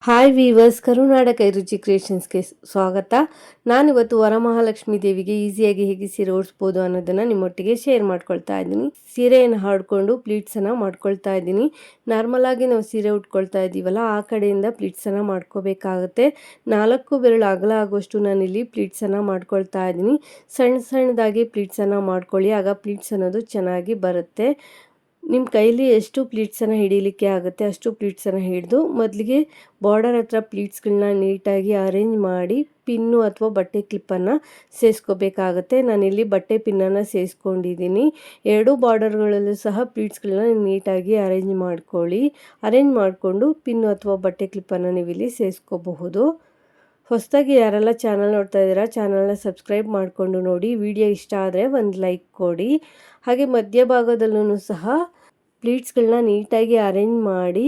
Hi viewers, ಕರುನಾಡ ಕೈರುಚಿ ಕ್ರಿಯೇಷನ್ಸ್ಗೆ ಸ್ವಾಗತ. ನಾನಿವತ್ತು ವರಮಹಾಲಕ್ಷ್ಮಿ ದೇವಿಗೆ ಈಸಿಯಾಗಿ ಹೇಗೆ ಸೀರೆ ಉಡಿಸ್ಬೋದು ಅನ್ನೋದನ್ನು ನಿಮ್ಮೊಟ್ಟಿಗೆ ಶೇರ್ ಮಾಡ್ಕೊಳ್ತಾ ಇದ್ದೀನಿ. ಸೀರೆಯನ್ನು ಹಾಡ್ಕೊಂಡು ಪ್ಲೀಟ್ಸನ್ನು ಮಾಡ್ಕೊಳ್ತಾ ಇದ್ದೀನಿ. ನಾರ್ಮಲಾಗಿ ನಾವು ಸೀರೆ ಉಟ್ಕೊಳ್ತಾ ಇದ್ದೀವಲ್ಲ, ಆ ಕಡೆಯಿಂದ ಪ್ಲೀಟ್ಸನ್ನು ಮಾಡ್ಕೋಬೇಕಾಗುತ್ತೆ. 4 ಬೆರಳು ಅಗಲ ಆಗುವಷ್ಟು ನಾನಿಲ್ಲಿ ಪ್ಲೀಟ್ಸನ್ನು ಮಾಡ್ಕೊಳ್ತಾ ಇದ್ದೀನಿ. ಸಣ್ಣ ಸಣ್ಣದಾಗಿ ಪ್ಲೀಟ್ಸನ್ನು ಮಾಡ್ಕೊಳ್ಳಿ, ಆಗ ಪ್ಲೀಟ್ಸ್ ಅನ್ನೋದು ಚೆನ್ನಾಗಿ ಬರುತ್ತೆ. ನಿಮ್ಮ ಕೈಲಿ ಎಷ್ಟು ಪ್ಲೀಟ್ಸನ್ನು ಹಿಡೀಲಿಕ್ಕೆ ಆಗುತ್ತೆ ಅಷ್ಟು ಪ್ಲೀಟ್ಸನ್ನು ಹಿಡಿದು ಮೊದಲಿಗೆ ಬಾರ್ಡರ್ ಹತ್ರ ಪ್ಲೀಟ್ಸ್ಗಳನ್ನ ನೀಟಾಗಿ ಅರೇಂಜ್ ಮಾಡಿ ಪಿನ್ನು ಅಥವಾ ಬಟ್ಟೆ ಕ್ಲಿಪ್ಪನ್ನು ಸೇರಿಸ್ಕೋಬೇಕಾಗತ್ತೆ. ನಾನಿಲ್ಲಿ ಬಟ್ಟೆ ಪಿನ್ನನ್ನು ಸೇರಿಸ್ಕೊಂಡಿದ್ದೀನಿ. ಎರಡೂ ಬಾರ್ಡರ್ಗಳಲ್ಲೂ ಸಹ ಪ್ಲೀಟ್ಸ್ಗಳನ್ನ ನೀಟಾಗಿ ಅರೇಂಜ್ ಮಾಡ್ಕೊಳ್ಳಿ. ಅರೇಂಜ್ ಮಾಡಿಕೊಂಡು ಪಿನ್ನು ಅಥವಾ ಬಟ್ಟೆ ಕ್ಲಿಪ್ಪನ್ನು ನೀವಿಲ್ಲಿ ಸೇರಿಸ್ಕೋಬಹುದು. ಹೊಸದಾಗಿ ಯಾರೆಲ್ಲ ಚಾನಲ್ ನೋಡ್ತಾ ಇದ್ದೀರಾ, ಚಾನಲ್ನ ಸಬ್ಸ್ಕ್ರೈಬ್ ಮಾಡಿಕೊಂಡು ನೋಡಿ. ವಿಡಿಯೋ ಇಷ್ಟ ಆದರೆ ಒಂದು ಲೈಕ್ ಕೊಡಿ. ಹಾಗೆ ಮಧ್ಯಭಾಗದಲ್ಲೂ ಸಹ ಪ್ಲೀಟ್ಸ್ಗಳನ್ನ ನೀಟಾಗಿ ಅರೇಂಜ್ ಮಾಡಿ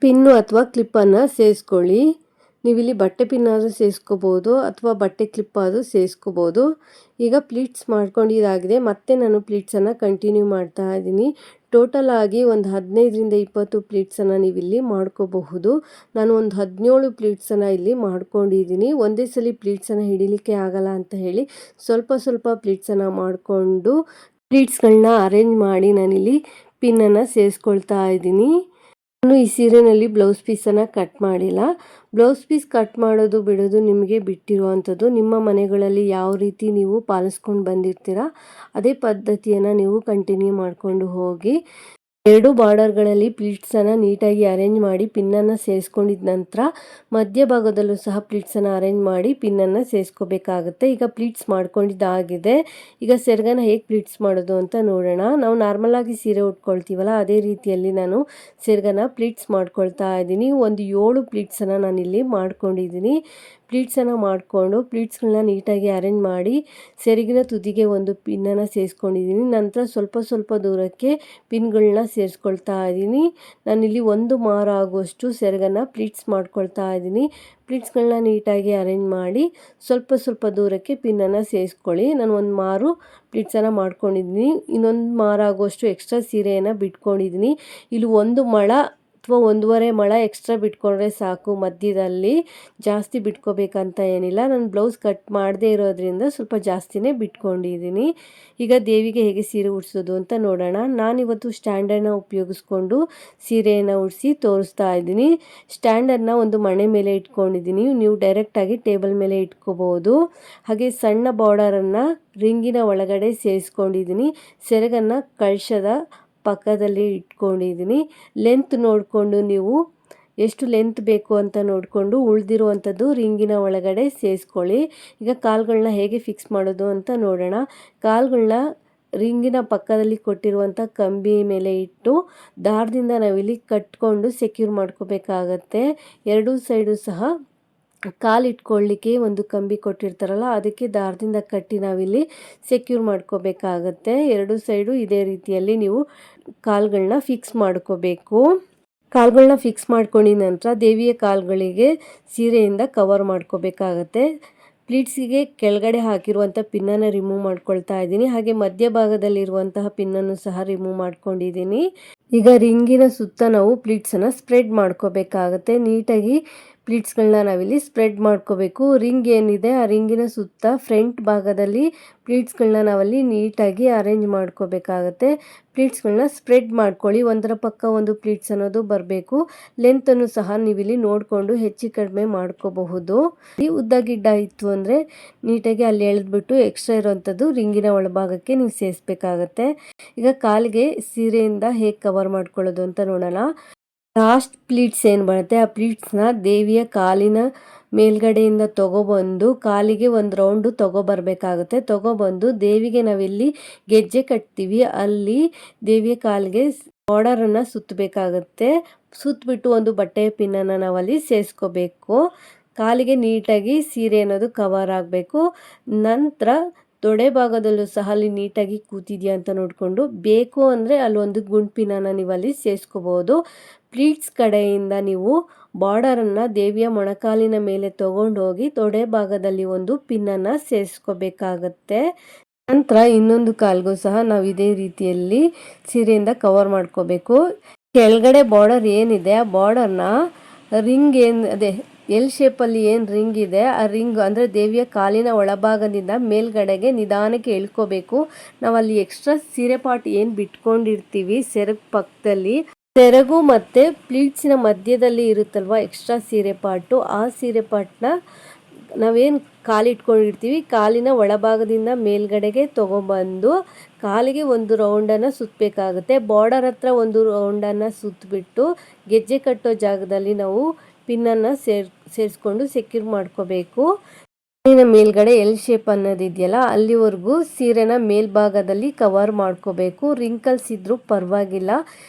ಪಿನ್ನು ಅಥವಾ ಕ್ಲಿಪ್ಪನ್ನು ಸೇರಿಸ್ಕೊಳ್ಳಿ. ನೀವಿಲ್ಲಿ ಬಟ್ಟೆ ಪಿನ್ನಾದರೂ ಸೇರಿಸ್ಕೋಬೋದು ಅಥವಾ ಬಟ್ಟೆ ಕ್ಲಿಪ್ ಆದರೂ ಸೇರಿಸ್ಕೋಬೋದು. ಈಗ ಪ್ಲೀಟ್ಸ್ ಮಾಡ್ಕೊಂಡಿದ್ದಾಗಿದೆ. ಮತ್ತೆ ನಾನು ಪ್ಲೀಟ್ಸನ್ನು ಕಂಟಿನ್ಯೂ ಮಾಡ್ತಾ ಇದ್ದೀನಿ. ಟೋಟಲ್ ಆಗಿ ಒಂದು 15ರಿಂದ 20 ಪ್ಲೀಟ್ಸನ್ನು ನೀವಿಲ್ಲಿ ಮಾಡ್ಕೋಬಹುದು. ನಾನು ಒಂದು 17 ಪ್ಲೀಟ್ಸನ್ನು ಇಲ್ಲಿ ಮಾಡ್ಕೊಂಡಿದ್ದೀನಿ. ಒಂದೇ ಸಲ ಪ್ಲೀಟ್ಸನ್ನು ಹಿಡಿಲಿಕ್ಕೆ ಆಗಲ್ಲ ಅಂತ ಹೇಳಿ ಸ್ವಲ್ಪ ಸ್ವಲ್ಪ ಪ್ಲೀಟ್ಸನ್ನು ಮಾಡಿಕೊಂಡು ಪ್ಲೀಟ್ಸ್ಗಳನ್ನ ಅರೇಂಜ್ ಮಾಡಿ ನಾನಿಲ್ಲಿ ಪಿನ್ನನ್ನು ಸೇರಿಸ್ಕೊಳ್ತಾ ಇದ್ದೀನಿ. ನಾನು ಈ ಸೀರೆಯಲ್ಲಿ ಬ್ಲೌಸ್ ಪೀಸನ್ನು ಕಟ್ ಮಾಡಿಲ್ಲ. ಬ್ಲೌಸ್ ಪೀಸ್ ಕಟ್ ಮಾಡೋದು ಬಿಡೋದು ನಿಮಗೆ ಬಿಟ್ಟಿರುವಂಥದ್ದು. ನಿಮ್ಮ ಮನೆಗಳಲ್ಲಿ ಯಾವ ರೀತಿ ನೀವು ಪಾಲಿಸ್ಕೊಂಡು ಬಂದಿರ್ತೀರ ಅದೇ ಪದ್ಧತಿಯನ್ನು ನೀವು ಕಂಟಿನ್ಯೂ ಮಾಡಿಕೊಂಡು ಹೋಗಿ. ಎರಡು ಬಾರ್ಡರ್ಗಳಲ್ಲಿ ಪ್ಲೀಟ್ಸನ್ನು ನೀಟಾಗಿ ಅರೇಂಜ್ ಮಾಡಿ ಪಿನ್ನನ್ನು ಸೇರಿಸ್ಕೊಂಡಿದ್ದ ನಂತರ ಮಧ್ಯಭಾಗದಲ್ಲೂ ಸಹ ಪ್ಲೀಟ್ಸನ್ನು ಅರೇಂಜ್ ಮಾಡಿ ಪಿನ್ನನ್ನು ಸೇರಿಸ್ಕೋಬೇಕಾಗುತ್ತೆ. ಈಗ ಪ್ಲೀಟ್ಸ್ ಮಾಡ್ಕೊಂಡಿದ್ದಾಗಿದೆ. ಈಗ ಸೆರಗನ್ನು ಹೇಗೆ ಪ್ಲೀಟ್ಸ್ ಮಾಡೋದು ಅಂತ ನೋಡೋಣ. ನಾವು ನಾರ್ಮಲಾಗಿ ಸೀರೆ ಉಟ್ಕೊಳ್ತೀವಲ್ಲ, ಅದೇ ರೀತಿಯಲ್ಲಿ ನಾನು ಸೆರಗನ್ನು ಪ್ಲೀಟ್ಸ್ ಮಾಡ್ಕೊಳ್ತಾ ಇದ್ದೀನಿ. ಒಂದು 7 ಪ್ಲೀಟ್ಸನ್ನು ನಾನಿಲ್ಲಿ ಮಾಡ್ಕೊಂಡಿದ್ದೀನಿ. ಪ್ಲೀಟ್ಸನ್ನು ಮಾಡಿಕೊಂಡು ಪ್ಲೀಟ್ಸ್ಗಳನ್ನ ನೀಟಾಗಿ ಅರೇಂಜ್ ಮಾಡಿ ಸೆರಗಿನ ತುದಿಗೆ ಒಂದು ಪಿನ್ನನ್ನು ಸೇರಿಸ್ಕೊಂಡಿದ್ದೀನಿ. ನಂತರ ಸ್ವಲ್ಪ ಸ್ವಲ್ಪ ದೂರಕ್ಕೆ ಪಿನ್ಗಳನ್ನ ಸೇರಿಸ್ಕೊಳ್ತಾ ಇದ್ದೀನಿ. ನಾನಿಲ್ಲಿ 1 ಮಾರು ಆಗುವಷ್ಟು ಸೆರಗನ್ನು ಪ್ಲೀಟ್ಸ್ ಮಾಡ್ಕೊಳ್ತಾ ಇದ್ದೀನಿ. ಪ್ಲೀಟ್ಸ್ಗಳನ್ನ ನೀಟಾಗಿ ಅರೇಂಜ್ ಮಾಡಿ ಸ್ವಲ್ಪ ಸ್ವಲ್ಪ ದೂರಕ್ಕೆ ಪಿನ್ನನ್ನು ಸೇರಿಸ್ಕೊಳ್ಳಿ. ನಾನು 1 ಮಾರು ಪ್ಲೀಟ್ಸನ್ನು ಮಾಡ್ಕೊಂಡಿದ್ದೀನಿ. ಇನ್ನೊಂದು ಮಾರು ಆಗುವಷ್ಟು ಎಕ್ಸ್ಟ್ರಾ ಸೀರೆಯನ್ನು ಬಿಟ್ಕೊಂಡಿದ್ದೀನಿ. ಇಲ್ಲಿ 1 ಮೊಳ ಅಥವಾ 1.5 ಮೊಳ ಎಕ್ಸ್ಟ್ರಾ ಬಿಟ್ಕೊಂಡ್ರೆ ಸಾಕು. ಮಧ್ಯದಲ್ಲಿ ಜಾಸ್ತಿ ಬಿಟ್ಕೋಬೇಕಂತ ಏನಿಲ್ಲ. ನಾನು ಬ್ಲೌಸ್ ಕಟ್ ಮಾಡದೇ ಇರೋದ್ರಿಂದ ಸ್ವಲ್ಪ ಜಾಸ್ತಿನೇ ಬಿಟ್ಕೊಂಡಿದ್ದೀನಿ. ಈಗ ದೇವಿಗೆ ಹೇಗೆ ಸೀರೆ ಉಡಿಸೋದು ಅಂತ ನೋಡೋಣ. ನಾನಿವತ್ತು ಸ್ಟ್ಯಾಂಡನ್ನು ಉಪಯೋಗಿಸ್ಕೊಂಡು ಸೀರೆಯನ್ನು ಉಡಿಸಿ ತೋರಿಸ್ತಾ ಇದ್ದೀನಿ. ಸ್ಟ್ಯಾಂಡನ್ನು ಒಂದು ಮಣೆ ಮೇಲೆ ಇಟ್ಕೊಂಡಿದ್ದೀನಿ. ನೀವು ಡೈರೆಕ್ಟಾಗಿ ಟೇಬಲ್ ಮೇಲೆ ಇಟ್ಕೋಬೋದು. ಹಾಗೆ ಸಣ್ಣ ಬಾರ್ಡರನ್ನು ರಿಂಗಿನ ಒಳಗಡೆ ಸೇರಿಸ್ಕೊಂಡಿದ್ದೀನಿ. ಸೆರಗನ್ನು ಕಳಶದ ಪಕ್ಕದಲ್ಲಿ ಇಟ್ಕೊಂಡಿದ್ದೀನಿ. ಲೆಂತ್ ನೋಡಿಕೊಂಡು ನೀವು ಎಷ್ಟು ಲೆಂತ್ ಬೇಕು ಅಂತ ನೋಡಿಕೊಂಡು ಉಳಿದಿರುವಂಥದ್ದು ರಿಂಗಿನ ಒಳಗಡೆ ಸೇರಿಸ್ಕೊಳ್ಳಿ. ಈಗ ಕಾಲುಗಳನ್ನ ಹೇಗೆ ಫಿಕ್ಸ್ ಮಾಡೋದು ಅಂತ ನೋಡೋಣ. ಕಾಲುಗಳನ್ನ ರಿಂಗಿನ ಪಕ್ಕದಲ್ಲಿ ಕೊಟ್ಟಿರುವಂಥ ಕಂಬಿ ಮೇಲೆ ಇಟ್ಟು ದಾರದಿಂದ ನಾವಿಲ್ಲಿ ಕಟ್ಕೊಂಡು ಸೆಕ್ಯೂರ್ ಮಾಡ್ಕೋಬೇಕಾಗತ್ತೆ. ಎರಡೂ ಸೈಡು ಸಹ ಕಾಲಿಟ್ಕೊಳ್ಳಿಕ್ಕೆ ಒಂದು ಕಂಬಿ ಕೊಟ್ಟಿರ್ತಾರಲ್ಲ, ಅದಕ್ಕೆ ದಾರದಿಂದ ಕಟ್ಟಿ ನಾವಿಲ್ಲಿ ಸೆಕ್ಯೂರ್ ಮಾಡ್ಕೋಬೇಕಾಗತ್ತೆ. ಎರಡೂ ಸೈಡು ಇದೇ ರೀತಿಯಲ್ಲಿ ನೀವು ಕಾಲುಗಳನ್ನ ಫಿಕ್ಸ್ ಮಾಡ್ಕೋಬೇಕು. ಕಾಲುಗಳನ್ನ ಫಿಕ್ಸ್ ಮಾಡ್ಕೊಂಡಿದ ನಂತರ ದೇವಿಯ ಕಾಲುಗಳಿಗೆ ಸೀರೆಯಿಂದ ಕವರ್ ಮಾಡ್ಕೋಬೇಕಾಗತ್ತೆ. ಪ್ಲೀಟ್ಸಿಗೆ ಕೆಳಗಡೆ ಹಾಕಿರುವಂಥ ಪಿನ್ನನ್ನು ರಿಮೂವ್ ಮಾಡ್ಕೊಳ್ತಾ ಇದ್ದೀನಿ. ಹಾಗೆ ಮಧ್ಯಭಾಗದಲ್ಲಿರುವಂತಹ ಪಿನ್ನನ್ನು ಸಹ ರಿಮೂವ್ ಮಾಡ್ಕೊಂಡಿದ್ದೀನಿ. ಈಗ ರಿಂಗಿನ ಸುತ್ತ ನಾವು ಪ್ಲೀಟ್ಸನ್ನು ಸ್ಪ್ರೆಡ್ ಮಾಡ್ಕೋಬೇಕಾಗತ್ತೆ. ನೀಟಾಗಿ ಪ್ಲೀಟ್ಸ್ಗಳನ್ನ ನಾವಿಲ್ಲಿ ಸ್ಪ್ರೆಡ್ ಮಾಡ್ಕೋಬೇಕು. ರಿಂಗ್ ಏನಿದೆ ಆ ರಿಂಗಿನ ಸುತ್ತ ಫ್ರಂಟ್ ಭಾಗದಲ್ಲಿ ಪ್ಲೀಟ್ಸ್ಗಳನ್ನ ನಾವಲ್ಲಿ ನೀಟಾಗಿ ಅರೇಂಜ್ ಮಾಡ್ಕೋಬೇಕಾಗತ್ತೆ. ಪ್ಲೀಟ್ಸ್ಗಳನ್ನ ಸ್ಪ್ರೆಡ್ ಮಾಡ್ಕೊಳ್ಳಿ. ಒಂದರ ಪಕ್ಕ ಒಂದು ಪ್ಲೀಟ್ಸ್ ಅನ್ನೋದು ಬರಬೇಕು. ಲೆಂತನ್ನು ಸಹ ನೀವಿಲ್ಲಿ ನೋಡಿಕೊಂಡು ಹೆಚ್ಚು ಕಡಿಮೆ ಮಾಡ್ಕೋಬಹುದು. ಈ ಉದ್ದ ಗಿಡ್ಡ ಇತ್ತು ಅಂದರೆ ನೀಟಾಗಿ ಅಲ್ಲಿ ಎಳೆದ್ಬಿಟ್ಟು ಎಕ್ಸ್ಟ್ರಾ ಇರೋವಂಥದ್ದು ರಿಂಗಿನ ಒಳಭಾಗಕ್ಕೆ ನೀವು ಸೇರಿಸ್ಬೇಕಾಗತ್ತೆ. ಈಗ ಕಾಲಿಗೆ ಸೀರೆಯಿಂದ ಹೇಗೆ ಕವರ್ ಮಾಡ್ಕೊಳ್ಳೋದು ಅಂತ ನೋಡೋಣ. ಲಾಸ್ಟ್ ಪ್ಲೀಟ್ಸ್ ಏನು ಬರುತ್ತೆ ಆ ಪ್ಲೀಟ್ಸ್ನ ದೇವಿಯ ಕಾಲಿನ ಮೇಲ್ಗಡೆಯಿಂದ ತಗೊಬಂದು ಕಾಲಿಗೆ ಒಂದು ರೌಂಡು ತಗೊಬರ್ಬೇಕಾಗುತ್ತೆ. ತಗೊಬಂದು ದೇವಿಗೆ ನಾವೆಲ್ಲಿ ಗೆಜ್ಜೆ ಕಟ್ತೀವಿ ಅಲ್ಲಿ ದೇವಿಯ ಕಾಲಿಗೆ ಬಾರ್ಡರನ್ನು ಸುತ್ತಬೇಕಾಗುತ್ತೆ. ಸುತ್ತಬಿಟ್ಟು ಒಂದು ಬಟ್ಟೆಯ ಪಿನ್ನನ್ನು ನಾವಲ್ಲಿ ಸೇರಿಸ್ಕೋಬೇಕು. ಕಾಲಿಗೆ ನೀಟಾಗಿ ಸೀರೆ ಅನ್ನೋದು ಕವರ್ ಆಗಬೇಕು. ನಂತರ ತೊಡೆ ಭಾಗದಲ್ಲೂ ಸಹ ಅಲ್ಲಿ ನೀಟಾಗಿ ಕೂತಿದೆಯಾ ಅಂತ ನೋಡಿಕೊಂಡು ಬೇಕು ಅಂದರೆ ಅಲ್ಲೊಂದು ಗುಂಪಿನನ್ನು ನೀವು ಅಲ್ಲಿ ಸೇರಿಸ್ಕೋಬೋದು. ಪ್ಲೀಟ್ಸ್ ಕಡೆಯಿಂದ ನೀವು ಬಾರ್ಡರನ್ನು ದೇವಿಯ ಮೊಣಕಾಲಿನ ಮೇಲೆ ತಗೊಂಡೋಗಿ ತೊಡೆ ಭಾಗದಲ್ಲಿ ಒಂದು ಪಿನ್ನನ್ನು ಸೇರಿಸ್ಕೋಬೇಕಾಗತ್ತೆ. ನಂತರ ಇನ್ನೊಂದು ಕಾಲ್ಗೂ ಸಹ ನಾವು ಇದೇ ರೀತಿಯಲ್ಲಿ ಸೀರೆಯಿಂದ ಕವರ್ ಮಾಡ್ಕೋಬೇಕು. ಕೆಳಗಡೆ ಬಾರ್ಡರ್ ಏನಿದೆ ಆ ಬಾರ್ಡರ್ನ ರಿಂಗ್ ಏನು ಅದೇ ಎಲ್ ಶೇಪಲ್ಲಿ ಏನು ರಿಂಗ್ ಇದೆ ಆ ರಿಂಗ್ ಅಂದರೆ ದೇವಿಯ ಕಾಲಿನ ಒಳಭಾಗದಿಂದ ಮೇಲ್ಗಡೆಗೆ ನಿಧಾನಕ್ಕೆ ಎಳ್ಕೋಬೇಕು. ನಾವಲ್ಲಿ ಎಕ್ಸ್ಟ್ರಾ ಸೀರೆ ಪಾಟ್ ಏನು ಬಿಟ್ಕೊಂಡಿರ್ತೀವಿ ಸೆರಗು ಪಕ್ಕದಲ್ಲಿ, ಸೆರಗು ಮತ್ತು ಪ್ಲೀಟ್ಸಿನ ಮಧ್ಯದಲ್ಲಿ ಇರುತ್ತಲ್ವ ಎಕ್ಸ್ಟ್ರಾ ಸೀರೆ ಪಾಟು, ಆ ಸೀರೆ ಪಾಟ್ನ ನಾವೇನು ಕಾಲಿಟ್ಕೊಂಡಿರ್ತೀವಿ ಕಾಲಿನ ಒಳಭಾಗದಿಂದ ಮೇಲ್ಗಡೆಗೆ ತೊಗೊಂಬಂದು ಕಾಲಿಗೆ ಒಂದು ರೌಂಡನ್ನು ಸುತ್ತಬೇಕಾಗುತ್ತೆ. ಬಾರ್ಡರ್ ಹತ್ರ ಒಂದು ರೌಂಡನ್ನು ಸುತ್ತಬಿಟ್ಟು ಗೆಜ್ಜೆ ಕಟ್ಟೋ ಜಾಗದಲ್ಲಿ ನಾವು ಪಿನ್ನನ್ನು ಸೇರಿಸ್ಕೊಂಡು ಸೆಕ್ಯೂರ್ ಮಾಡ್ಕೋಬೇಕು. ಸೀರೆನ ಮೇಲ್ಗಡೆ ಎಲ್ ಶೇಪ್ ಅನ್ನೋದಿದೆಯಲ್ಲ ಅಲ್ಲಿವರೆಗೂ ಸೀರೆನ ಮೇಲ್ಭಾಗದಲ್ಲಿ ಕವರ್ ಮಾಡ್ಕೋಬೇಕು. ರಿಂಕಲ್ಸ್ ಇದ್ರೂ ಪರವಾಗಿಲ್ಲ.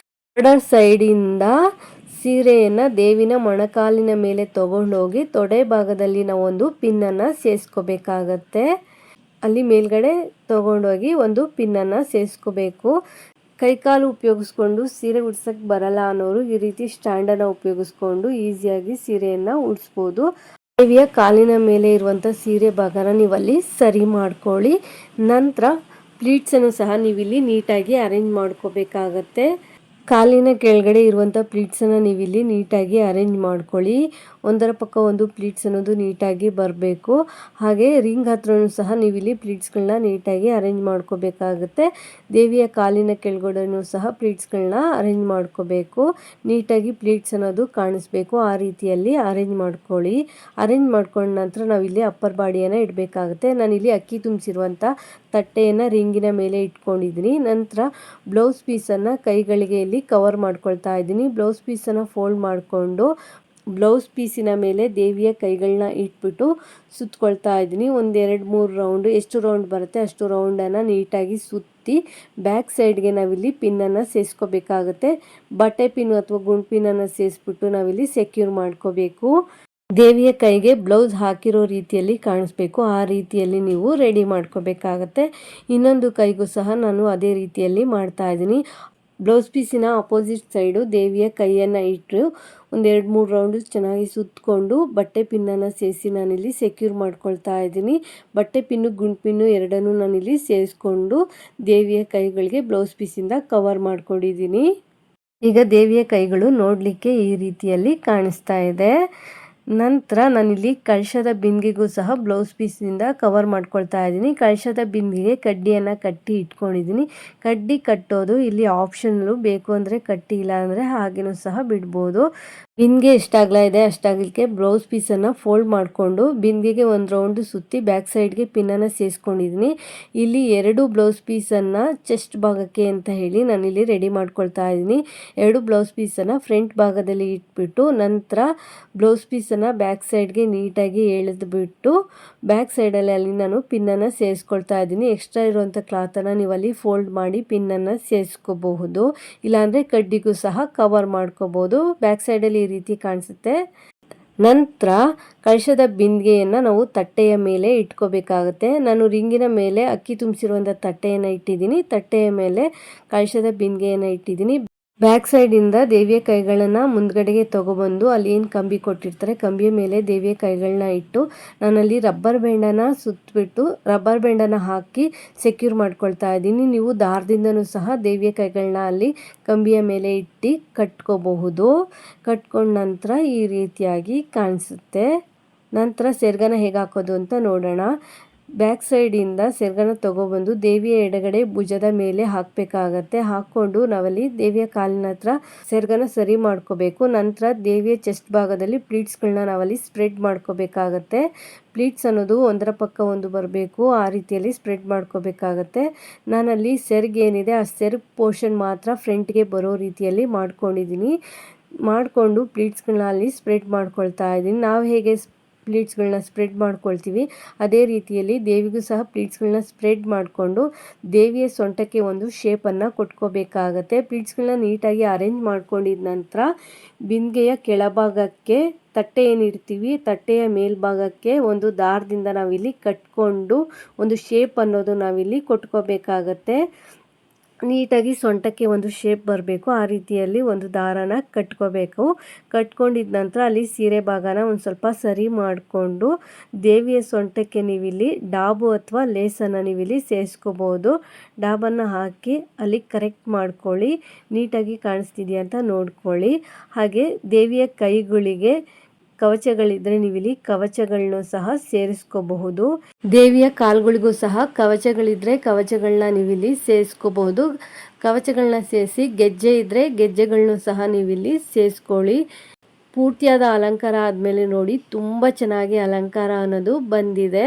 ಬಾರ್ಡರ್ ಸೈಡಿಂದ ಸೀರೆಯನ್ನು ದೇವಿನ ಮೊಣಕಾಲಿನ ಮೇಲೆ ತಗೊಂಡೋಗಿ ತೊಡೆ ಭಾಗದಲ್ಲಿ ನಾವೊಂದು ಪಿನ್ನನ್ನು ಸೇರಿಸ್ಕೋಬೇಕಾಗತ್ತೆ. ಅಲ್ಲಿ ಮೇಲ್ಗಡೆ ತಗೊಂಡೋಗಿ ಒಂದು ಪಿನ್ನನ್ನು ಸೇರಿಸ್ಕೋಬೇಕು. ಕೈಕಾಲು ಉಪಯೋಗಿಸ್ಕೊಂಡು ಸೀರೆ ಉಡ್ಸೋಕ್ಕೆ ಬರಲ್ಲ ಅನ್ನೋರು ಈ ರೀತಿ ಸ್ಟ್ಯಾಂಡನ್ನು ಉಪಯೋಗಿಸ್ಕೊಂಡು ಈಸಿಯಾಗಿ ಸೀರೆಯನ್ನು ಉಡಿಸ್ಬೋದು. ದೇವಿಯ ಕಾಲಿನ ಮೇಲೆ ಇರುವಂಥ ಸೀರೆ ಭಾಗನ ನೀವಲ್ಲಿ ಸರಿ ಮಾಡ್ಕೊಳ್ಳಿ. ನಂತರ ಪ್ಲೀಟ್ಸನ್ನು ಸಹ ನೀವಿಲ್ಲಿ ನೀಟಾಗಿ ಅರೇಂಜ್ ಮಾಡ್ಕೋಬೇಕಾಗತ್ತೆ. ಕಾಲಿನ ಕೆಳಗಡೆ ಇರುವಂಥ ಪ್ಲೀಟ್ಸನ್ನು ನೀವಿಲ್ಲಿ ನೀಟಾಗಿ ಅರೇಂಜ್ ಮಾಡ್ಕೊಳ್ಳಿ. ಒಂದರ ಪಕ್ಕ ಒಂದು ಪ್ಲೀಟ್ಸ್ ಅನ್ನೋದು ನೀಟಾಗಿ ಬರಬೇಕು. ಹಾಗೆ ರಿಂಗ್ ಹತ್ರನೂ ಸಹ ನೀವಿಲ್ಲಿ ಪ್ಲೀಟ್ಸ್ಗಳನ್ನ ನೀಟಾಗಿ ಅರೇಂಜ್ ಮಾಡ್ಕೋಬೇಕಾಗುತ್ತೆ. ದೇವಿಯ ಕಾಲಿನ ಕೆಳಗಡೆನೂ ಸಹ ಪ್ಲೀಟ್ಸ್ಗಳನ್ನ ಅರೇಂಜ್ ಮಾಡ್ಕೋಬೇಕು. ನೀಟಾಗಿ ಪ್ಲೀಟ್ಸ್ ಅನ್ನೋದು ಕಾಣಿಸ್ಬೇಕು, ಆ ರೀತಿಯಲ್ಲಿ ಅರೇಂಜ್ ಮಾಡ್ಕೊಳ್ಳಿ. ಅರೇಂಜ್ ಮಾಡ್ಕೊಂಡ ನಂತರ ನಾವಿಲ್ಲಿ ಅಪ್ಪರ್ ಬಾಡಿಯನ್ನು ಇಡಬೇಕಾಗುತ್ತೆ. ನಾನಿಲ್ಲಿ ಅಕ್ಕಿ ತುಂಬಿಸಿರುವಂಥ ತಟ್ಟೆಯನ್ನು ರಿಂಗಿನ ಮೇಲೆ ಇಟ್ಕೊಂಡಿದ್ದೀನಿ. ನಂತರ ಬ್ಲೌಸ್ ಪೀಸನ್ನು ಕೈಗಳಿಗೆ ಇಲ್ಲಿ ಕವರ್ ಮಾಡ್ಕೊಳ್ತಾ ಇದ್ದೀನಿ. ಬ್ಲೌಸ್ ಪೀಸನ್ನು ಫೋಲ್ಡ್ ಮಾಡಿಕೊಂಡು ಬ್ಲೌಸ್ ಪೀಸಿನ ಮೇಲೆ ದೇವಿಯ ಕೈಗಳನ್ನ ಇಟ್ಬಿಟ್ಟು ಸುತ್ಕೊಳ್ತಾ ಇದ್ದೀನಿ. ಒಂದು 2-3 ರೌಂಡು, ಎಷ್ಟು ರೌಂಡ್ ಬರುತ್ತೆ ಅಷ್ಟು ರೌಂಡನ್ನು ನೀಟಾಗಿ ಸುತ್ತಿ ಬ್ಯಾಕ್ ಸೈಡ್ಗೆ ನಾವಿಲ್ಲಿ ಪಿನ್ನನ್ನು ಸೇರಿಸ್ಕೋಬೇಕಾಗುತ್ತೆ. ಬಟ್ಟೆ ಪಿನ್ ಅಥವಾ ಗುಂಡು ಪಿನ್ನನ್ನು ಸೇರಿಸ್ಬಿಟ್ಟು ನಾವಿಲ್ಲಿ ಸೆಕ್ಯೂರ್ ಮಾಡ್ಕೋಬೇಕು. ದೇವಿಯ ಕೈಗೆ ಬ್ಲೌಸ್ ಹಾಕಿರೋ ರೀತಿಯಲ್ಲಿ ಕಾಣಿಸ್ಬೇಕು, ಆ ರೀತಿಯಲ್ಲಿ ನೀವು ರೆಡಿ ಮಾಡ್ಕೋಬೇಕಾಗತ್ತೆ. ಇನ್ನೊಂದು ಕೈಗೂ ಸಹ ನಾನು ಅದೇ ರೀತಿಯಲ್ಲಿ ಮಾಡ್ತಾ ಇದ್ದೀನಿ. ಬ್ಲೌಸ್ ಪೀಸಿನ ಅಪೋಸಿಟ್ ಸೈಡು ದೇವಿಯ ಕೈಯನ್ನು ಇಟ್ಟು ಒಂದು 2-3 ರೌಂಡು ಚೆನ್ನಾಗಿ ಸುತ್ತಕೊಂಡು ಬಟ್ಟೆ ಪಿನ್ನನ್ನು ಸೇರಿಸಿ ನಾನಿಲ್ಲಿ ಸೆಕ್ಯೂರ್ ಮಾಡ್ಕೊಳ್ತಾ ಇದ್ದೀನಿ. ಬಟ್ಟೆ ಪಿನ್ನು ಗುಂಡು ಪಿನ್ನು ಎರಡನ್ನೂ ನಾನಿಲ್ಲಿ ಸೇರಿಸ್ಕೊಂಡು ದೇವಿಯ ಕೈಗಳಿಗೆ ಬ್ಲೌಸ್ ಪೀಸಿಂದ ಕವರ್ ಮಾಡ್ಕೊಂಡಿದ್ದೀನಿ. ಈಗ ದೇವಿಯ ಕೈಗಳು ನೋಡಲಿಕ್ಕೆ ಈ ರೀತಿಯಲ್ಲಿ ಕಾಣಿಸ್ತಾ ಇದೆ. ನಂತರ ನಾನಿಲ್ಲಿ ಕಳಶದ ಬಿಂದಿಗೆಗೂ ಸಹ ಬ್ಲೌಸ್ ಪೀಸಿಂದ ಕವರ್ ಮಾಡ್ಕೊಳ್ತಾ ಇದ್ದೀನಿ. ಕಳಶದ ಬಿಂದಿಗೆ ಕಡ್ಡಿಯನ್ನು ಕಟ್ಟಿ ಇಟ್ಕೊಂಡಿದ್ದೀನಿ. ಕಡ್ಡಿ ಕಟ್ಟೋದು ಇಲ್ಲಿ ಆಪ್ಷನಲ್ಲು, ಬೇಕು ಅಂದರೆ ಕಟ್ಟಿ, ಇಲ್ಲ ಅಂದರೆ ಹಾಗೇನೂ ಸಹ ಬಿಡ್ಬೋದು. ಬಿಂದಿಗೆ ಎಷ್ಟಾಗಲ ಇದೆ ಅಷ್ಟಾಗಲಿಕ್ಕೆ ಬ್ಲೌಸ್ ಪೀಸನ್ನು ಫೋಲ್ಡ್ ಮಾಡಿಕೊಂಡು ಬಿಂದಿಗೆಗೆ ಒಂದು ರೌಂಡು ಸುತ್ತಿ ಬ್ಯಾಕ್ ಸೈಡ್ಗೆ ಪಿನ್ನನ್ನು ಸೇರಿಸ್ಕೊಂಡಿದ್ದೀನಿ. ಇಲ್ಲಿ 2 ಬ್ಲೌಸ್ ಪೀಸನ್ನು ಚೆಸ್ಟ್ ಭಾಗಕ್ಕೆ ಅಂತ ಹೇಳಿ ನಾನಿಲ್ಲಿ ರೆಡಿ ಮಾಡ್ಕೊಳ್ತಾ ಇದ್ದೀನಿ. 2 ಬ್ಲೌಸ್ ಪೀಸನ್ನು ಫ್ರಂಟ್ ಭಾಗದಲ್ಲಿ ಇಟ್ಬಿಟ್ಟು ನಂತರ ಬ್ಲೌಸ್ ಪೀಸನ್ನು ಬ್ಯಾಕ್ ಸೈಡ್ಗೆ ನೀಟಾಗಿ ಎಳೆದುಬಿಟ್ಟು ಬ್ಯಾಕ್ ಸೈಡಲ್ಲಿ ಅಲ್ಲಿ ನಾನು ಪಿನ್ನನ್ನು ಸೇರಿಸ್ಕೊಳ್ತಾ ಇದ್ದೀನಿ. ಎಕ್ಸ್ಟ್ರಾ ಇರುವಂಥ ಕ್ಲಾತನ್ನು ನೀವು ಅಲ್ಲಿ ಫೋಲ್ಡ್ ಮಾಡಿ ಪಿನ್ನನ್ನು ಸೇರಿಸ್ಕೋಬಹುದು, ಇಲ್ಲಾಂದರೆ ಕಡ್ಡಿಗೂ ಸಹ ಕವರ್ ಮಾಡ್ಕೋಬೋದು. ಬ್ಯಾಕ್ ಸೈಡಲ್ಲಿ ಈ ರೀತಿ ಕಾಣಿಸುತ್ತೆ. ನಂತರ ಕಳಶದ ಬಿಂದಿಗೆಯನ್ನು ನಾವು ತಟ್ಟೆಯ ಮೇಲೆ ಇಟ್ಕೋಬೇಕಾಗುತ್ತೆ. ನಾನು ರಿಂಗಿನ ಮೇಲೆ ಅಕ್ಕಿ ತುಂಬಿಸಿರುವಂಥ ತಟ್ಟೆಯನ್ನು ಇಟ್ಟಿದ್ದೀನಿ. ತಟ್ಟೆಯ ಮೇಲೆ ಕಳಶದ ಬಿಂದಿಗೆಯನ್ನು ಇಟ್ಟಿದ್ದೀನಿ. ಬ್ಯಾಕ್ ಸೈಡಿಂದ ದೇವಿಯ ಕೈಗಳನ್ನು ಮುಂದ್ಗಡೆಗೆ ತೊಗೊಬಂದು ಅಲ್ಲಿ ಏನು ಕಂಬಿ ಕೊಟ್ಟಿರ್ತಾರೆ ಕಂಬಿಯ ಮೇಲೆ ದೇವಿಯ ಕೈಗಳನ್ನ ಇಟ್ಟು ನಾನಲ್ಲಿ ರಬ್ಬರ್ ಬ್ಯಾಂಡನ್ನು ಸುತ್ತಬಿಟ್ಟು ರಬ್ಬರ್ ಬ್ಯಾಂಡನ್ನು ಹಾಕಿ ಸೆಕ್ಯೂರ್ ಮಾಡ್ಕೊಳ್ತಾ ಇದ್ದೀನಿ. ನೀವು ದಾರದಿಂದನೂ ಸಹ ದೇವಿಯ ಕೈಗಳನ್ನ ಅಲ್ಲಿ ಕಂಬಿಯ ಮೇಲೆ ಇಟ್ಟು ಕಟ್ಕೋಬಹುದು. ಕಟ್ಕೊಂಡ ನಂತರ ಈ ರೀತಿಯಾಗಿ ಕಾಣಿಸುತ್ತೆ. ನಂತರ ಸೆರಗನ ಹೇಗೆ ಹಾಕೋದು ಅಂತ ನೋಡೋಣ. ಬ್ಯಾಕ್ ಸೈಡಿಂದ ಸೆರಗನ ತೊಗೊಬಂದು ದೇವಿಯ ಎಡಗಡೆ ಭುಜದ ಮೇಲೆ ಹಾಕಬೇಕಾಗತ್ತೆ. ಹಾಕ್ಕೊಂಡು ನಾವಲ್ಲಿ ದೇವಿಯ ಕಾಲಿನ ಹತ್ರ ಸೆರಗನ ಸರಿ ಮಾಡ್ಕೋಬೇಕು. ನಂತರ ದೇವಿಯ ಚೆಸ್ಟ್ ಭಾಗದಲ್ಲಿ ಪ್ಲೀಟ್ಸ್ಗಳನ್ನ ನಾವಲ್ಲಿ ಸ್ಪ್ರೆಡ್ ಮಾಡ್ಕೋಬೇಕಾಗತ್ತೆ. ಪ್ಲೀಟ್ಸ್ ಅನ್ನೋದು ಒಂದರ ಪಕ್ಕ ಒಂದು ಬರಬೇಕು, ಆ ರೀತಿಯಲ್ಲಿ ಸ್ಪ್ರೆಡ್ ಮಾಡ್ಕೋಬೇಕಾಗತ್ತೆ. ನಾನಲ್ಲಿ ಸೆರಗು ಏನಿದೆ ಆ ಸೆರಗು ಪೋರ್ಷನ್ ಮಾತ್ರ ಫ್ರಂಟ್ಗೆ ಬರೋ ರೀತಿಯಲ್ಲಿ ಮಾಡ್ಕೊಂಡಿದ್ದೀನಿ. ಮಾಡಿಕೊಂಡು ಪ್ಲೀಟ್ಸ್ಗಳನ್ನ ಅಲ್ಲಿ ಸ್ಪ್ರೆಡ್ ಮಾಡ್ಕೊಳ್ತಾ ಇದ್ದೀನಿ. ನಾವು ಹೇಗೆ ಪ್ಲೀಟ್ಸ್ಗಳನ್ನ ಸ್ಪ್ರೆಡ್ ಮಾಡ್ಕೊಳ್ತೀವಿ ಅದೇ ರೀತಿಯಲ್ಲಿ ದೇವಿಗೂ ಸಹ ಪ್ಲೀಟ್ಸ್ಗಳನ್ನ ಸ್ಪ್ರೆಡ್ ಮಾಡಿಕೊಂಡು ದೇವಿಯ ಸೊಂಟಕ್ಕೆ ಒಂದು ಶೇಪನ್ನು ಕೊಟ್ಕೋಬೇಕಾಗತ್ತೆ. ಪ್ಲೀಟ್ಸ್ಗಳನ್ನ ನೀಟಾಗಿ ಅರೇಂಜ್ ಮಾಡ್ಕೊಂಡಿದ ನಂತರ ಬಿಂದಿಗೆಯ ಕೆಳಭಾಗಕ್ಕೆ ತಟ್ಟೆ ಏನಿಡ್ತೀವಿ ತಟ್ಟೆಯ ಮೇಲ್ಭಾಗಕ್ಕೆ ಒಂದು ದಾರದಿಂದ ನಾವಿಲ್ಲಿ ಕಟ್ಕೊಂಡು ಒಂದು ಶೇಪ್ ಅನ್ನೋದು ನಾವಿಲ್ಲಿ ಕೊಟ್ಕೋಬೇಕಾಗತ್ತೆ. ನೀಟಾಗಿ ಸೊಂಟಕ್ಕೆ ಒಂದು ಶೇಪ್ ಬರಬೇಕು. ಆ ರೀತಿಯಲ್ಲಿ ಒಂದು ದಾರನ ಕಟ್ಕೋಬೇಕು. ಕಟ್ಕೊಂಡಿದ ನಂತರ ಅಲ್ಲಿ ಸೀರೆ ಭಾಗನ ಒಂದು ಸ್ವಲ್ಪ ಸರಿ ಮಾಡಿಕೊಂಡು ದೇವಿಯ ಸೊಂಟಕ್ಕೆ ನೀವಿಲ್ಲಿ ಡಾಬು ಅಥವಾ ಲೇಸನ್ನು ನೀವಿಲ್ಲಿ ಸೇರಿಸ್ಕೋಬೋದು. ಡಾಬನ್ನು ಹಾಕಿ ಅಲ್ಲಿ ಕರೆಕ್ಟ್ ಮಾಡ್ಕೊಳ್ಳಿ. ನೀಟಾಗಿ ಕಾಣಿಸ್ತಿದೆಯಾ ಅಂತ ನೋಡ್ಕೊಳ್ಳಿ. ಹಾಗೆ ದೇವಿಯ ಕೈಗಳಿಗೆ ಕವಚಗಳಿದ್ರೆ ನೀವಿಲ್ಲಿ ಕವಚಗಳನ್ನೂ ಸಹ ಸೇರಿಸ್ಕೋಬಹುದು. ದೇವಿಯ ಕಾಲುಗಳಿಗೂ ಸಹ ಕವಚಗಳಿದ್ರೆ ಕವಚಗಳನ್ನ ನೀವಿಲ್ಲಿ ಸೇರಿಸ್ಕೋಬಹುದು. ಕವಚಗಳನ್ನ ಸೇರಿಸಿ ಗೆಜ್ಜೆ ಇದ್ರೆ ಗೆಜ್ಜೆಗಳನ್ನು ಸಹ ನೀವಿಲ್ಲಿ ಸೇರಿಸ್ಕೊಳ್ಳಿ. ಪೂರ್ತಿಯಾದ ಅಲಂಕಾರ ಆದಮೇಲೆ ನೋಡಿ ತುಂಬ ಚೆನ್ನಾಗಿ ಅಲಂಕಾರ ಅನ್ನೋದು ಬಂದಿದೆ.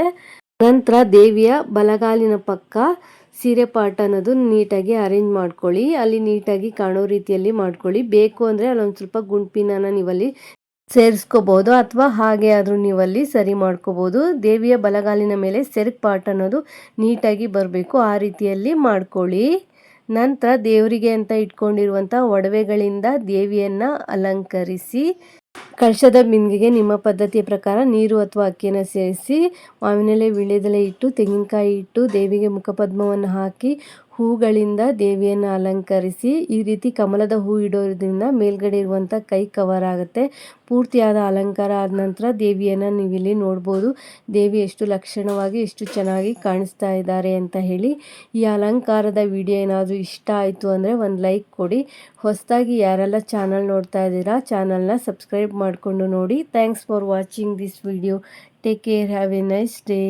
ನಂತರ ದೇವಿಯ ಬಲಗಾಲಿನ ಪಕ್ಕ ಸೀರೆ ಪಾರ್ಟ್ ಅನ್ನೋದು ನೀಟಾಗಿ ಅರೇಂಜ್ ಮಾಡ್ಕೊಳ್ಳಿ. ಅಲ್ಲಿ ನೀಟಾಗಿ ಕಾಣೋ ರೀತಿಯಲ್ಲಿ ಮಾಡ್ಕೊಳ್ಳಿ. ಬೇಕು ಅಂದರೆ ಅಲ್ಲೊಂದು ಸ್ವಲ್ಪ ಗುಂಡ್ಪಿನ ನೀವಲ್ಲಿ ಸೇರಿಸ್ಕೋಬಹುದು ಅಥವಾ ಹಾಗೆ ಆದರೂ ನೀವಲ್ಲಿ ಸರಿ ಮಾಡ್ಕೋಬಹುದು. ದೇವಿಯ ಬಲಗಾಲಿನ ಮೇಲೆ ಸೆರಗ್ ಪಾರ್ಟ್ ಅನ್ನೋದು ನೀಟಾಗಿ ಬರಬೇಕು. ಆ ರೀತಿಯಲ್ಲಿ ಮಾಡ್ಕೊಳ್ಳಿ. ನಂತರ ದೇವರಿಗೆ ಅಂತ ಇಟ್ಕೊಂಡಿರುವಂಥ ಒಡವೆಗಳಿಂದ ದೇವಿಯನ್ನು ಅಲಂಕರಿಸಿ ಕಳಶದ ಬಿಂದಿಗೆಗೆ ನಿಮ್ಮ ಪದ್ಧತಿಯ ಪ್ರಕಾರ ನೀರು ಅಥವಾ ಅಕ್ಕಿಯನ್ನು ಸೇರಿಸಿ ಮಾವಿನೆಲೆ ವೀಳ್ಯದೆಲೆ ಇಟ್ಟು ತೆಂಗಿನಕಾಯಿ ಇಟ್ಟು ದೇವಿಗೆ ಮುಖಪದ್ಮವನ್ನು ಹಾಕಿ ಹೂಗಳಿಂದ ದೇವಿಯನ್ನು ಅಲಂಕರಿಸಿ ಈ ರೀತಿ ಕಮಲದ ಹೂ ಇಡೋದ್ರಿಂದ ಮೇಲ್ಗಡೆ ಇರುವಂಥ ಕೈ ಕವರ್ ಆಗುತ್ತೆ. ಪೂರ್ತಿಯಾದ ಅಲಂಕಾರ ಆದ ನಂತರ ದೇವಿಯನ್ನು ನೀವಿಲ್ಲಿ ನೋಡ್ಬೋದು. ದೇವಿ ಎಷ್ಟು ಲಕ್ಷಣವಾಗಿ ಎಷ್ಟು ಚೆನ್ನಾಗಿ ಕಾಣಿಸ್ತಾ ಇದ್ದಾರೆ ಅಂತ ಹೇಳಿ. ಈ ಅಲಂಕಾರದ ವಿಡಿಯೋ ಏನಾದರೂ ಇಷ್ಟ ಆಯಿತು ಅಂದರೆ ಒಂದು ಲೈಕ್ ಕೊಡಿ. ಹೊಸದಾಗಿ ಯಾರೆಲ್ಲ ಚಾನಲ್ ನೋಡ್ತಾ ಇದ್ದೀರಾ ಚಾನಲ್ನ ಸಬ್ಸ್ಕ್ರೈಬ್ ಮಾಡಿಕೊಂಡು ನೋಡಿ. Thanks for watching this video. Take care. Have A nice day.